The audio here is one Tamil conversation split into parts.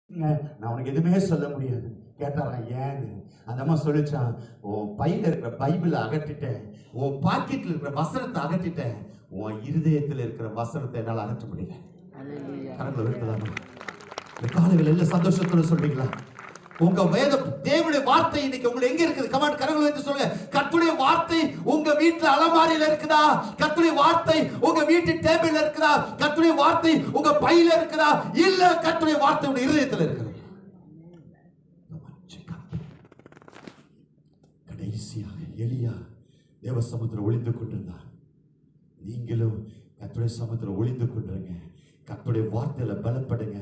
நான் உனக்கு எதுவுமே சொல்ல முடியாது. கேட்டாரான் ஏன்னு. அந்த அம்மா சொல்லிச்சான், உன் பையில இருக்கிற பைபிளை அகற்றிட்டேன், உன் பாக்கெட்ல இருக்கிற வசனத்தை அகற்றிட்டேன், உன் இருதயத்தில் இருக்கிற வசனத்தை என்னால் அகற்ற முடியல. கரங்களை விட்டுதாங்க. இந்த காலையில் எல்லாம் சந்தோஷத்தோட சொல்றீங்களா? உங்க வேத தேவனுடைய வார்த்தை இன்னைக்கு உங்களுக்கு எங்க இருக்குது? கமாண்ட் கரங்களை வைத்து சொல்லுங்க. கர்த்தருடைய வார்த்தை உங்க வீட்டுல அலமாரியில இருக்குதா? கர்த்தருடைய வார்த்தை உங்க வீட்டு டேபிள்ல இருக்குதா? கர்த்தருடைய வார்த்தை உங்க பையில இருக்குதா? இல்ல கர்த்தருடைய வார்த்தை உங்க இருதயத்துல இருக்குது. கடைசியாக எலியா தேவ சமுத்திரம் ஒளிந்து கொண்டிருந்தார். நீங்களும் கர்த்தருடைய சமுத்திரம் ஒளிந்து கொண்டிருங்க. கர்த்தருடைய வார்த்தையில பலப்படுங்க.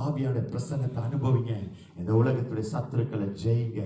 ஆவியான பிரசன்னத்தை அனுபவிங்க. இந்த உலகத்துடைய சத்துருக்களை ஜெயிங்க.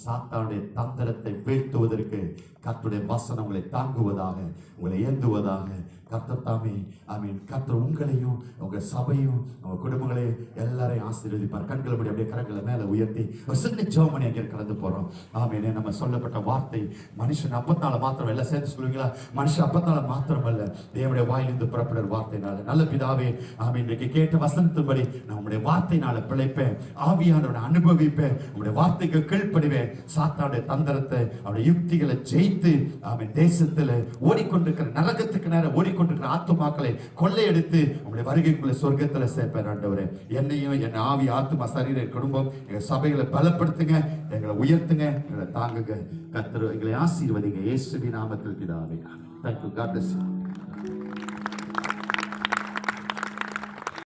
சாத்தானுடைய தந்திரத்தை வீழ்த்துவதற்கு கர்த்தருடைய வசனம் உங்களை தாங்குவதாக, உங்களை ஏந்துவதாக. கர்த்தர் தாமே ஆமீன். கர்த்தர் உங்களையும் உங்க சபையும் உங்க குடும்பங்களையும் எல்லாரையும் ஆசீர்வதிப்பார். கண்களை படி அப்படியே கரங்களை மேல உயர்த்தி ஒரு சின்ன ஜெபமணி அங்கே கடந்து போறோம். ஆமீன். நம்ம சொல்லப்பட்ட வார்த்தை மனுஷன் அப்பத்தால மாத்திரம் எல்லாம் சேர்த்து சொல்லுவீங்களா? மனுஷன் அப்பத்தால மாத்திரம் அல்ல, தேவனுடைய வாயிலிருந்து புறப்படுற வார்த்தையினால. நல்ல பிதாவே ஆமீன். இன்றைக்கு கேட்ட வசனத்தின்படி நான் உங்களுடைய வார்த்தையினால பிழைப்பேன், ஆவியானவனை அனுபவிப்பேன், உங்களுடைய வார்த்தைக்கு கீழ்ப்படிவேன். சாத்தானுடைய தந்திரத்தை அவருடைய யுக்திகளை ஜெயித்து ஆமீன் தேசத்துல ஓடிக்கொண்டிருக்கிற நரகத்துக்கு நேரம் ஓடிக்கொண்டிருக்கிற ஆத்துமாக்களை கொள்ளையடித்து உங்களுடைய வருகைக்குள்ள சொர்க்கத்துல சேர்ப்பேன். ஆண்டவரே, என்னையும் என் ஆவி ஆத்துமா சரீர குடும்பம் எங்க சபைகளை பலப்படுத்துங்க, எங்களை உயர்த்துங்க, எங்களை தாங்குங்க. கர்த்தர் எங்களை ஆசீர்வதிங்க. இயேசுவின் நாமத்தில் பிதாவே. Thank you. God bless you.